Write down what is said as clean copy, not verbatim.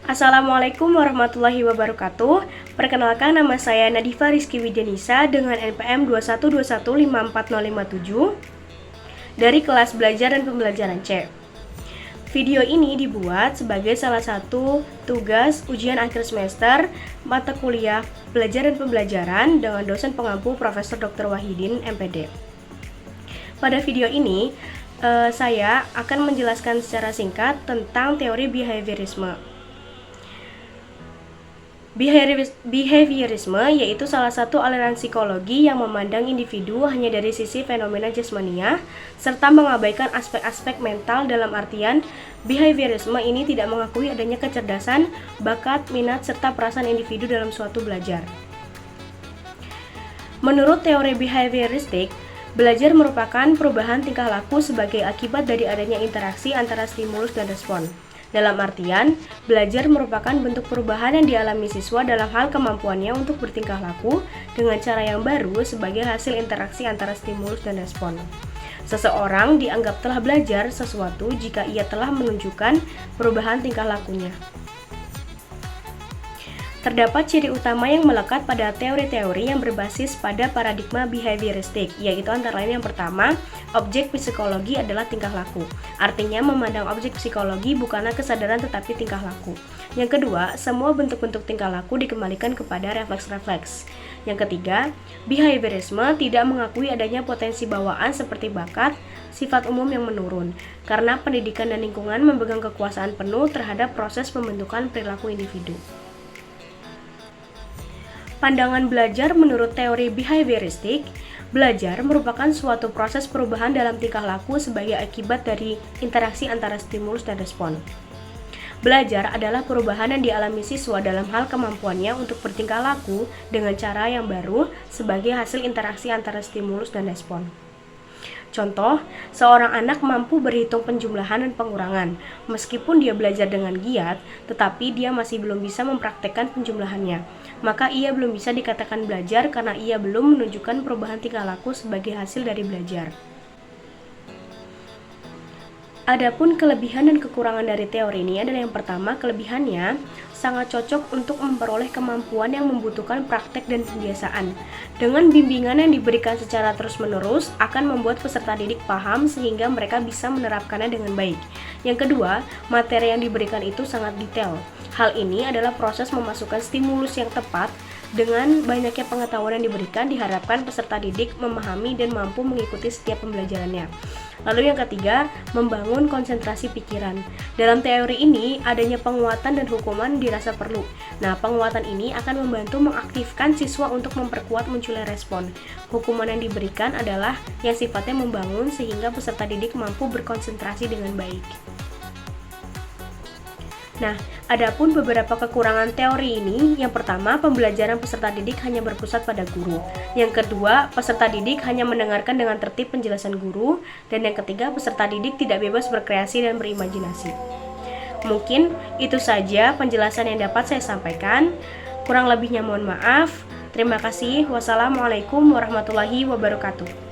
Assalamualaikum warahmatullahi wabarakatuh. Perkenalkan, nama saya Nadifa Rizky Widianisa dengan NPM 212154057 dari kelas belajar dan pembelajaran C. Video ini dibuat sebagai salah satu tugas ujian akhir semester mata kuliah belajar dan pembelajaran dengan dosen pengampu Profesor Dr. Wahidin, MPD. Pada video ini, saya akan menjelaskan secara singkat tentang teori behaviorisme. Behaviorisme yaitu salah satu aliran psikologi yang memandang individu hanya dari sisi fenomena jasmania serta mengabaikan aspek-aspek mental. Dalam artian, behaviorisme ini tidak mengakui adanya kecerdasan, bakat, minat, serta perasaan individu dalam suatu belajar. Menurut teori behavioristik, belajar merupakan perubahan tingkah laku sebagai akibat dari adanya interaksi antara stimulus dan respon. Dalam artian, belajar merupakan bentuk perubahan yang dialami siswa dalam hal kemampuannya untuk bertingkah laku dengan cara yang baru sebagai hasil interaksi antara stimulus dan respon. Seseorang dianggap telah belajar sesuatu jika ia telah menunjukkan perubahan tingkah lakunya. Terdapat ciri utama yang melekat pada teori-teori yang berbasis pada paradigma behavioristik, yaitu antara lain yang pertama, objek psikologi adalah tingkah laku. Artinya memandang objek psikologi bukanlah kesadaran tetapi tingkah laku. Yang kedua, semua bentuk-bentuk tingkah laku dikembalikan kepada refleks-refleks. Yang ketiga, behaviorisme tidak mengakui adanya potensi bawaan seperti bakat, sifat umum yang menurun, karena pendidikan dan lingkungan memegang kekuasaan penuh terhadap proses pembentukan perilaku individu. Pandangan belajar menurut teori behavioristik, belajar merupakan suatu proses perubahan dalam tingkah laku sebagai akibat dari interaksi antara stimulus dan respon. Belajar adalah perubahan yang dialami siswa dalam hal kemampuannya untuk bertingkah laku dengan cara yang baru sebagai hasil interaksi antara stimulus dan respon. Contoh, seorang anak mampu berhitung penjumlahan dan pengurangan. Meskipun dia belajar dengan giat, tetapi dia masih belum bisa mempraktekkan penjumlahannya. Maka ia belum bisa dikatakan belajar karena ia belum menunjukkan perubahan tingkah laku sebagai hasil dari belajar. Adapun kelebihan dan kekurangan dari teori ini adalah yang pertama, kelebihannya sangat cocok untuk memperoleh kemampuan yang membutuhkan praktek dan pembiasaan. Dengan bimbingan yang diberikan secara terus-menerus akan membuat peserta didik paham sehingga mereka bisa menerapkannya dengan baik. Yang kedua, materi yang diberikan itu sangat detail. Hal ini adalah proses memasukkan stimulus yang tepat. Dengan banyaknya pengetahuan yang diberikan, diharapkan peserta didik memahami dan mampu mengikuti setiap pembelajarannya. Lalu yang ketiga, membangun konsentrasi pikiran. Dalam teori ini, adanya penguatan dan hukuman dirasa perlu. Nah, penguatan ini akan membantu mengaktifkan siswa untuk memperkuat munculnya respon. Hukuman yang diberikan adalah yang sifatnya membangun sehingga peserta didik mampu berkonsentrasi dengan baik. Nah, adapun beberapa kekurangan teori ini, yang pertama, pembelajaran peserta didik hanya berpusat pada guru. Yang kedua, peserta didik hanya mendengarkan dengan tertib penjelasan guru. Dan yang ketiga, peserta didik tidak bebas berkreasi dan berimajinasi. Mungkin itu saja penjelasan yang dapat saya sampaikan. Kurang lebihnya mohon maaf. Terima kasih. Wassalamualaikum warahmatullahi wabarakatuh.